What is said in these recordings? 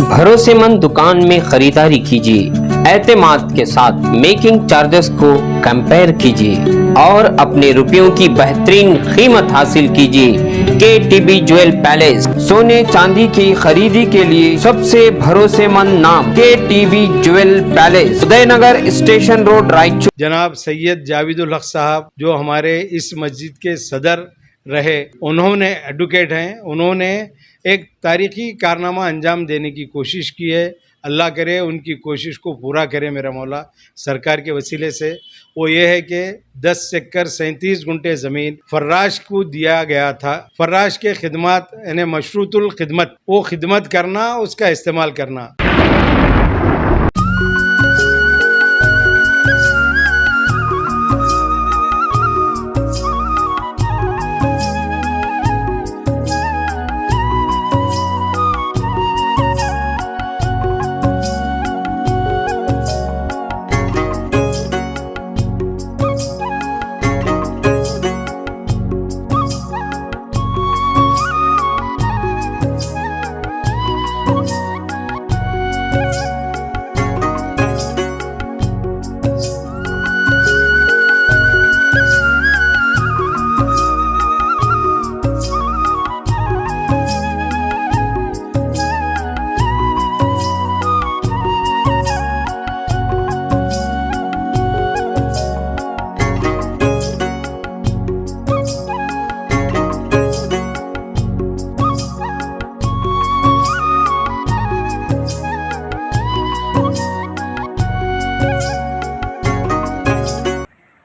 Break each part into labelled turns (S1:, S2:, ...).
S1: भरोसेमंद दुकान में खरीदारी कीजिए। एतमाद के साथ मेकिंग चार्जेस को कंपेयर कीजिए और अपने रुपयों की बेहतरीन कीमत हासिल कीजिए। KTB ज्वेल पैलेस, सोने चांदी की खरीदी के लिए सबसे भरोसेमंद नाम KTB jewel palace, Udaynagar station road, Raichur.
S2: जनाब सैयद जावेदुल हक साहब जो हमारे इस मस्जिद के सदर रहे, उन्होंने एडवोकेट हैं, उन्होंने एक तारीखी कारनामा अंजाम देने की कोशिश की है। अल्लाह करे उनकी कोशिश को पूरा करे मेरा मौला सरकार के वसीले से। वो ये है कि 10 एकड़ 37 गुंठे ज़मीन फर्राश को दिया गया था। फर्राश के खिदमत यानी मशरूतुल खिदमत, वो खिदमत करना, उसका इस्तेमाल करना।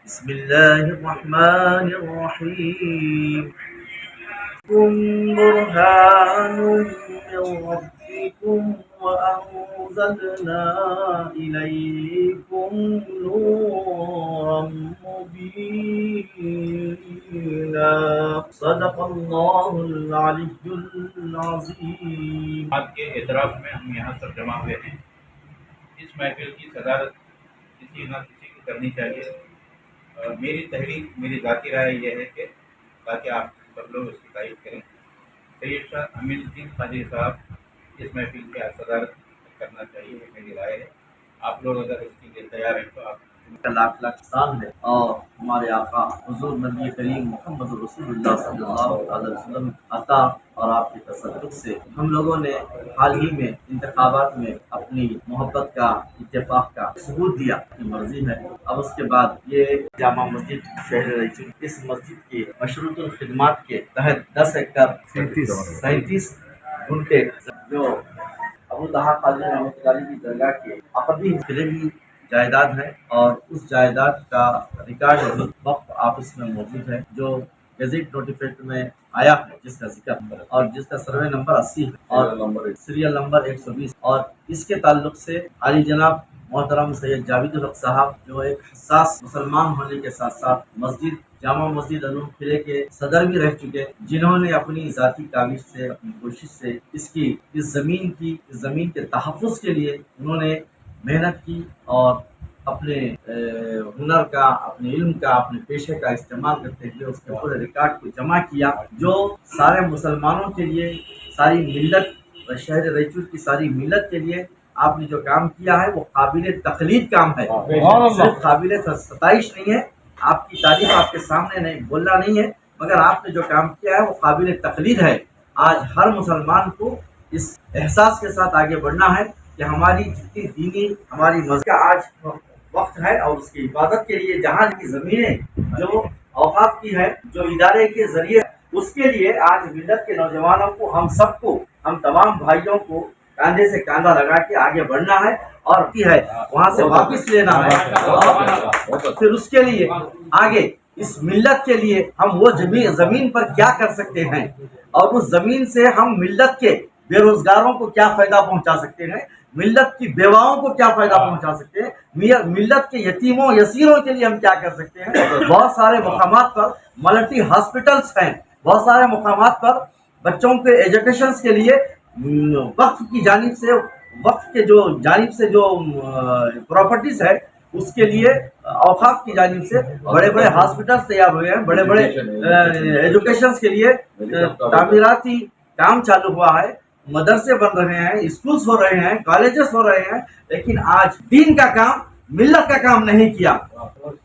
S3: بسم الله الرحمن الرحيم برهان من ربكم وأنزلنا إليكم نورا مبينا صدق الله العلي العظيم۔
S4: آج کے اعتراف میں ہم یہاں سب جمع ہوئے ہیں۔ اس محفل کی صدارت کسی نہ کسی کو کرنی چاہیے۔ میری تحریک، میری ذاتی رائے یہ ہے کہ تاکہ آپ سب لوگ اس کی تعریف کریں، سید شاہ امین الدین قادری صاحب اس محفل کی صدارت کرنا چاہیے، یہ میری رائے ہے۔ آپ لوگ اگر اس کے لیے تیار ہیں تو آپ
S3: لاکھ لاکھ سال ہے، اور ہمارے آقا حضور نبی کریم محمد رسول اللہ صلی اللہ علیہ وسلم عطا اور آپ کے تصدق سے ہم لوگوں نے حال ہی میں انتخابات میں اپنی محبت کا، اتفاق کا ثبوت دیا کہ مرضی ہے۔ اب اس کے بعد یہ جامع مسجد شہر رائچور، اس مسجد کی مشروط الخدمات کے تحت 10 ایکڑ 37 گنٹے جو ابو طہا قادری رحمۃ اللہ علیہ کی درگاہ کے عقبی حصے کی جائیداد ہے، اور اس جائیداد کا ریکارڈ وقف آفس میں موجود ہے، جو گزٹ نوٹیفائڈ میں آیا ہے، جس کا ذکر اور جس کا سروے نمبر 80 اور سیریل نمبر 120، اور اس کے تعلق سے عالی جناب محترم سید جاوید الحق صاحب جو ایک حساس مسلمان ہونے کے ساتھ ساتھ مسجد جامع مسجد علوم قلعے کے صدر بھی رہ چکے، جنہوں نے اپنی ذاتی کاوش سے، اپنی کوشش سے اس زمین کے تحفظ کے لیے انہوں نے محنت کی، اور اپنے ہنر کا، اپنے علم کا، اپنے پیشے کا استعمال کرتے ہوئے اس کے پورے ریکارڈ کو جمع کیا، جو سارے مسلمانوں کے لیے، ساری ملت، شہر رائچور کی ساری ملت کے لیے آپ نے جو کام کیا ہے وہ قابل تقلید کام ہے، صرف قابل ستائش نہیں ہے۔ آپ کی تعریف آپ کے سامنے نہیں بولنا نہیں ہے، مگر آپ نے جو کام کیا ہے وہ قابل تقلید ہے۔ آج ہر مسلمان کو اس احساس کے ساتھ آگے بڑھنا ہے کہ ہماری جتنی دینی، ہماری مذہب کا آج وقت ہے، اور اس کی حفاظت کے لیے جہاں کی زمینیں جو اوقاف کی ہے، جو ادارے کے ذریعے، اس کے لیے آج ملت کے نوجوانوں کو، ہم سب کو، ہم تمام بھائیوں کو کاندھے سے کاندھا لگا کے آگے بڑھنا ہے، اور کی ہے وہاں سے واپس لینا ہے، اور پھر اس کے لیے آگے اس ملت کے لیے ہم وہ زمین پر کیا کر سکتے ہیں، اور اس زمین سے ہم ملت کے بے روزگاروں کو کیا فائدہ پہنچا سکتے ہیں، ملت کی بیواؤں کو کیا فائدہ پہنچا سکتے ہیں، ملت کے یتیموں یسیروں کے لیے ہم کیا کر سکتے ہیں۔ بہت سارے مقامات پر ملٹی ہاسپٹلس ہیں، بہت سارے مقامات پر بچوں کے ایجوکیشنز کے لیے وقف کی جانب سے، وقف کے جو جانب سے جو پراپرٹیز ہے، اس کے لیے اوقاف کی جانب سے بڑے بڑے ہاسپٹلز تیار ہوئے ہیں، بڑے بڑے ایجوکیشنز کے لیے تعمیراتی کام چالو ہوا ہے، मदरसे बन रहे हैं, स्कूल्स हो रहे हैं, कॉलेजेस हो रहे हैं, लेकिन आज दीन का काम, मिल्लत का काम नहीं किया।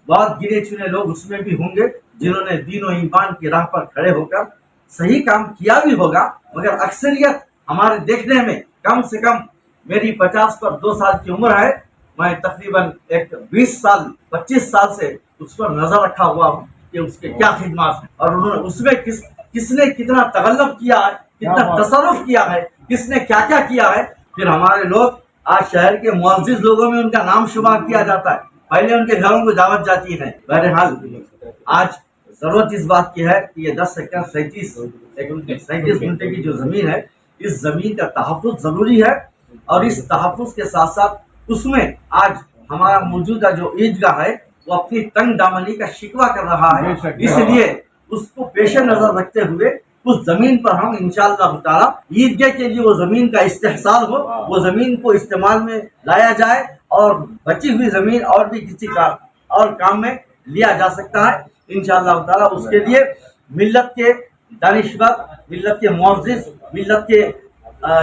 S3: बहुत गिने चुने लोग उसमें भी होंगे जिन्होंने दीन और ईमान की राह पर खड़े होकर सही काम किया भी होगा, मगर अक्सरियत हमारे देखने में कम से कम, मेरी 50 पर 2 साल की उम्र है, मैं तकरीबन एक 20 साल 25 साल से उस पर नजर रखा हुआ हूँ कि उसके क्या खिदमत है और उन्होंने उसमें किसने कितना तगल्लुब किया है, कितना तसर्रुफ किया है, किसने क्या क्या किया है। फिर हमारे लोग आज शहर के मुअज़्ज़िज़ लोगों में उनका नाम शुमार किया जाता है, पहले उनके घरों को दावत जाती है। बहरहाल आज जरूरत इस बात की है कि ये 10 सेक्टर 37 घंटे की जो जमीन है, इस जमीन का तहफ़्फ़ुज़ जरूरी है और इस तहफ़्फ़ुज़ के साथ साथ उसमें आज हमारा मौजूदा जो ईदगाह है वो अपनी तंग दामनी का शिकवा कर रहा है, इसलिए उसको पेश नजर रखते हुए उस जमीन पर हम इंशाअल्लाह ताला ईदगाह के लिए वो जमीन का इस्तेहसाल हो, वो जमीन को इस्तेमाल में लाया जाए और बची हुई जमीन और भी किसी का और काम में लिया जा सकता है इंशाअल्लाह ताला। उसके लिए मिल्लत के दानिशवर, मिल्लत के मुअज़्ज़िज़, मिल्लत के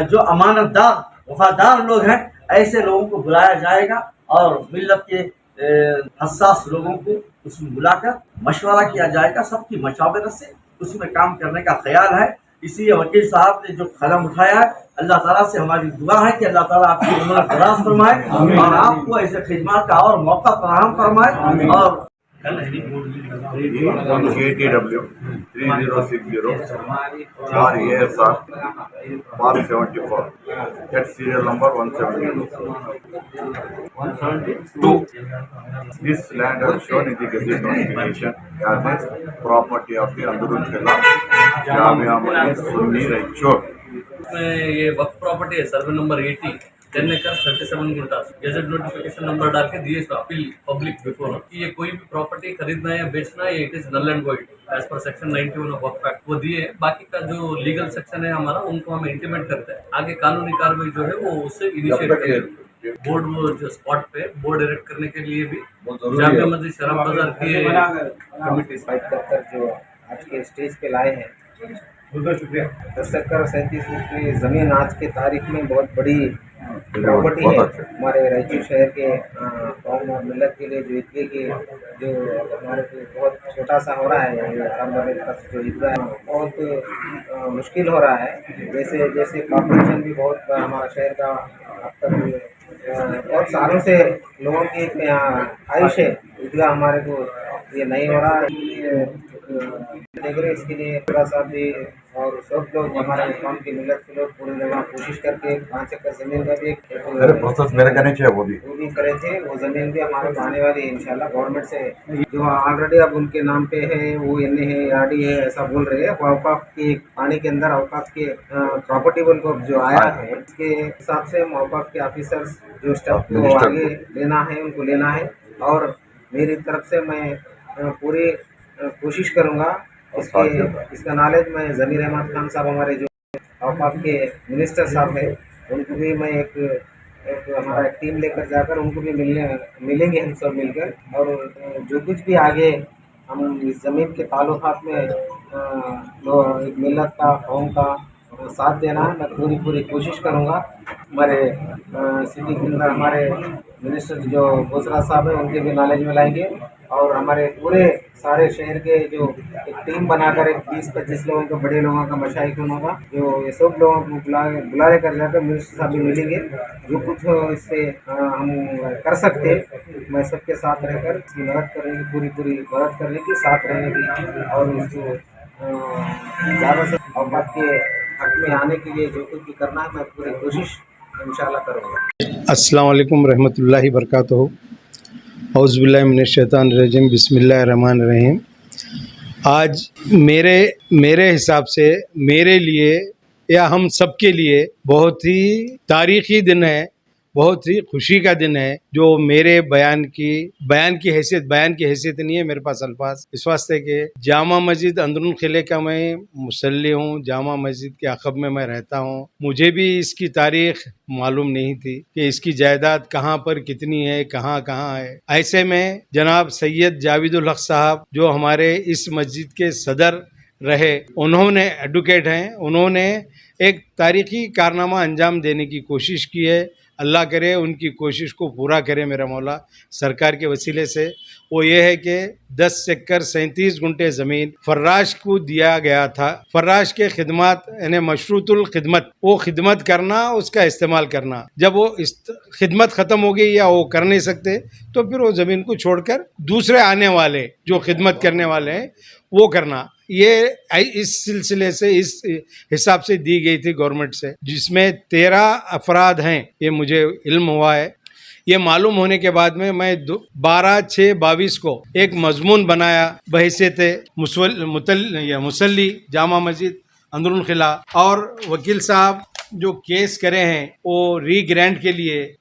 S3: जो अमानतदार वफादार लोग हैं, ऐसे लोगों को बुलाया जाएगा और मिल्लत के हसास लोगों को उसमें बुलाकर मशवरा किया जाएगा। सबकी मशावरत से उसमें काम करने का ख्याल है। इसलिए वकील साहब ने जो कदम उठाया है, अल्लाह ताला से हमारी दुआ है कि अल्लाह ताला आपकी उम्र दराज फरमाए और आपको ऐसे खिदमत का और मौका फराहम फरमाए। और
S5: KTW 3060 RASR Park 74 at serial number 172. This land is shown in the Gazette notification as a property of the Andurul Khila Jamia Masjid Sunni Raichur.
S6: में ये वक्फ प्रॉपर्टी है, सर्वे नंबर 80 10 एकड़ 37 गुंटा। गैजेट नोटिफिकेशन नंबर डाल के दिए appeal public before कि ये कोई भी प्रॉपर्टी खरीदना है या बेचना है, it is null and void as per section 91 of Waqf act, वो दिए। बाकी का जो लीगल सेक्शन है हमारा, उनको हम इंटीमेट करते हैं, आगे कानूनी कार्रवाई जो है वो उससे इनिशिएट करेंगे। बोर्ड वो जो स्पॉट पे बोर्ड इरेक्ट करने के लिए भी जामिया मस्जिद शराब बाजार की कमेटी
S7: फाइट कर जो आज के स्टेज पे लाए हैं। 10 एकड़ 37 की ज़मीन आज के तारीख में बहुत बड़ी प्रॉपर्टी है हमारे रायचूर शहर के कौम और मिलत के लिए। जो ईदगाह के जो हमारे को बहुत छोटा सा हो रहा है, जो ईदगाह है बहुत मुश्किल हो रहा है। जैसे जैसे पॉपुलेशन भी बहुत हमारा शहर का अब तक बहुत सालों से लोगों की ख्वाहिश है, ईदगाह हमारे को ये नहीं हो रहा है। इसके लिए पूरा साहब भी और सब लोग हमारे कौम की मिलत के लोग पूरी जगह कोशिश करके 5 एकड़ जमीन का भी
S5: प्रोसेस मेरे करने चाहिए वो भी
S7: करे थे। वो जमीन भी हमारे को आने वाली है इंशाल्लाह गवर्नमेंट से, जो ऑलरेडी अब उनके नाम पे है, वो एन है आरडी है ऐसा बोल रहे हैं। वो औकाफ के पानी के अंदर औकाफ के प्रॉपर्टी उनको जो आया है, इसके हिसाब से औकाफ के ऑफिसर्स जो स्टेप को आगे लेना है उनको लेना है। और मेरी तरफ से मैं पूरी कोशिश करूँगा इसका नॉलेज मैं ज़मीर अहमद खान साहब हमारे जो औकाफ के मिनिस्टर साहब हैं, उनको भी मैं एक हमारा टीम लेकर जाकर उनको भी मिलेंगे हम सब मिलकर। और जो कुछ भी आगे हम इस ज़मीन के ताल्लुकात में एक मिलत का कौम का साथ देना है, मैं पूरी कोशिश करूँगा। हमारे सिटी के अंदर हमारे मिनिस्टर जो बोसरा साहब हैं उनके भी नॉलेज में लाएंगे और हमारे पूरे सारे शहर के जो एक टीम बनाकर एक 20-25 लोगों का, बड़े लोगों का, मशाइख होगा, जो ये सब लोगों को बुला कर जाकर मिनिस्टर साहब भी मिलेंगे। जो कुछ इससे हम कर सकते मैं सबके साथ रहकर इसकी मदद करने की पूरी मदद करने की, साथ रहने की और इसको ज़्यादा से औकात के हक में आने के लिए जो कुछ भी करना है मैं पूरी कोशिश इंशाल्लाह करूँगा।
S2: अस्सलाम वालेकुम रहमतुल्लाहि बरकातहू। औज़ुबिल्लाहि मिनश्शैतानिर्रजीम, बिस्मिल्लाहिर्रहमानिर्रहीम। आज मेरे हिसाब से, मेरे लिए या हम सब के लिए बहुत ही तारीख़ी दिन है, बहुत ही खुशी का दिन है। जो मेरे बयान की हैसियत नहीं है मेरे पास अल्फाज, इस वास्ते कि जामा मस्जिद अंदरून खिले का मैं मुसल्ली हूँ, जामा मस्जिद के अक़ब में मैं रहता हूँ। मुझे भी इसकी तारीख़ मालूम नहीं थी कि इसकी जायदाद कहाँ पर कितनी है, कहाँ है। ऐसे में जनाब सैयद जावेदुल हक साहब जो हमारे इस मस्जिद के सदर रहे, उन्होंने एडवोकेट हैं, उन्होंने एक तारीखी कारनामा अंजाम देने की कोशिश की है। अल्लाह करे उनकी कोशिश को पूरा करे मेरा मौला सरकार के वसीले से। वो ये है कि 10 एकड़ 37 गुंठे ज़मीन फर्राश को दिया गया था। फर्राश के खिदमत यानी मशरूतुल खिदमत, वो खिदमत करना, उसका इस्तेमाल करना। जब वो खिदमत ख़त्म हो गई या वो कर नहीं सकते तो फिर वो ज़मीन को छोड़कर दूसरे आने वाले जो खिदमत करने वाले हैं वो करना। ये इस सिलसिले से इस हिसाब से दी गई थी गवर्नमेंट से, जिसमें 13 अफराद हैं, ये मुझे इल्म हुआ है। ये मालूम होने के बाद में मैं 12/6/22 को एक मजमून बनाया बहैसियत मुसल्ली जामा मस्जिद अंदरुल किला, और वकील साहब जो केस करे हैं वो री ग्रांट के लिए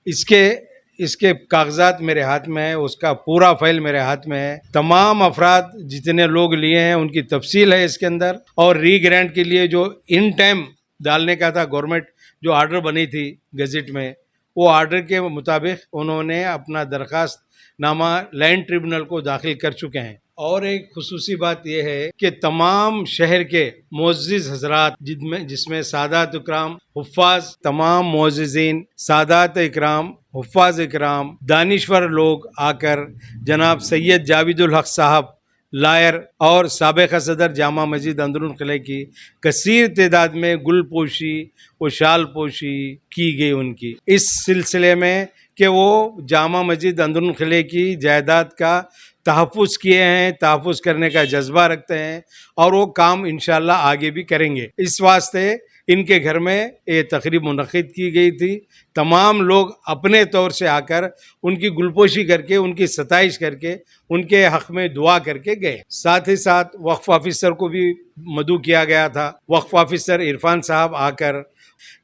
S2: इसके कागजात मेरे हाथ में है, उसका पूरा फाइल मेरे हाथ में है। तमाम अफराद जितने लोग लिए हैं उनकी तफसील है इसके अंदर, और री ग्रांट के लिए जो इन टाइम डालने का था गवर्नमेंट जो आर्डर बनी थी गज़ट में, वो आर्डर के मुताबिक उन्होंने अपना दरख्वास्त नामा लैंड ट्रिब्यूनल को दाखिल कर चुके हैं। और एक खुसूसी बात यह है कि तमाम शहर के मुअज़्ज़िज़ हज़रात जिसमें सादात इकराम हुफ़्फ़ाज़, तमाम मुअज़्ज़िज़ीन, सादात इकराम, हुफ़्फ़ाज़ इकराम, दानिश्वर लोग आकर जनाब सैयद जावेदुल हक साहब लायर और साबिक़ सदर जामा मस्जिद अंदरुल किले की कसीर तादाद में गुल पोशी व शाल पोशी की गई उनकी, इस सिलसिले में कि वो जामा मस्जिद अंदरुल किले की जायदाद का तहफ़्फ़ुज़ किए हैं, तहफ़्फ़ुज़ करने का जज्बा रखते हैं, और वो काम इंशाअल्लाह आगे भी करेंगे। इस वास्ते इनके घर में ये तकरीब मुनक़्क़िद की गई थी। तमाम लोग अपने तौर से आकर उनकी गुलपोशी करके, उनकी सताइश करके, उनके हक़ में दुआ करके गए। साथ ही साथ वक्फ़ ऑफिसर को भी मदऊ किया गया था। वक्फ़ ऑफिसर इरफान साहब आकर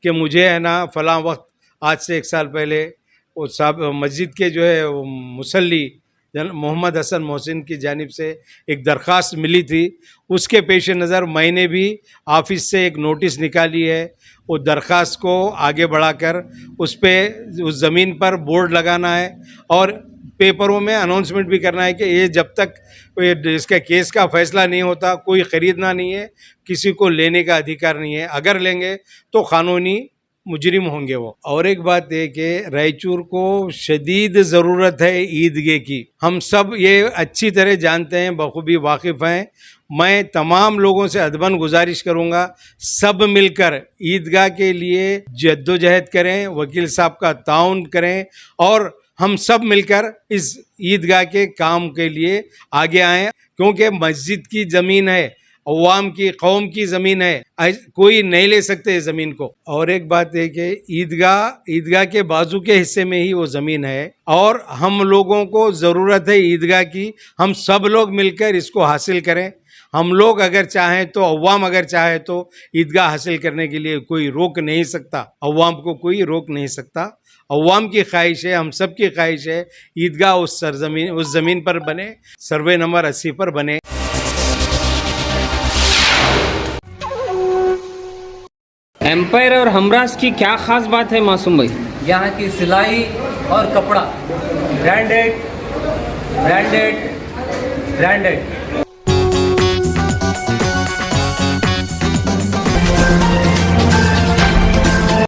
S2: कि मुझे है ना फ़लाँ वक्त आज से 1 साल पहले वो साहब मस्जिद के जो है मुसल्ली मोहम्मद हसन मोहसिन की जानिब से एक दरख्वास्त मिली थी, उसके पेश नज़र मैंने भी ऑफ़िस से एक नोटिस निकाली है। वो दरख्वास्त को आगे बढ़ाकर उस ज़मीन पर बोर्ड लगाना है और पेपरों में अनाउंसमेंट भी करना है कि ये जब तक इसका केस का फ़ैसला नहीं होता कोई ख़रीदना नहीं है, किसी को लेने का अधिकार नहीं है। अगर लेंगे तो क़ानूनी मुजरिम होंगे वो। और एक बात है कि रायचूर को शदीद ज़रूरत है ईदगाह की। हम सब ये अच्छी तरह जानते हैं, बखूबी वाकिफ़ हैं। मैं तमाम लोगों से अदबन गुजारिश करूँगा, सब मिलकर ईदगाह के लिए जद्दोजहद करें, वकील साहब का ताउन करें, और हम सब मिलकर इस ईदगाह के काम के लिए आगे आएँ, क्योंकि मस्जिद की ज़मीन है, अवाम की, कौम की ज़मीन है, कोई नहीं ले सकते इस ज़मीन को। और एक बात है कि ईदगाह के बाजू के हिस्से में ही वो ज़मीन है, और हम लोगों को ज़रूरत है ईदगाह की। हम सब लोग मिलकर इसको हासिल करें। हम लोग अगर चाहें तो, अवाम अगर चाहे तो ईदगाह हासिल करने के लिए कोई रोक नहीं सकता, अवाम को कोई रोक नहीं सकता। अवाम की ख्वाहिश है, हम सब की ख्वाहिश है ईदगाह उस ज़मीन पर बने, सर्वे नंबर 80 पर बने।
S1: एम्पायर और हमराज की क्या ख़ास बात है मासूम भाई?
S6: यहाँ की सिलाई और कपड़ा ब्रांडेड ब्रांडेड ब्रांडेड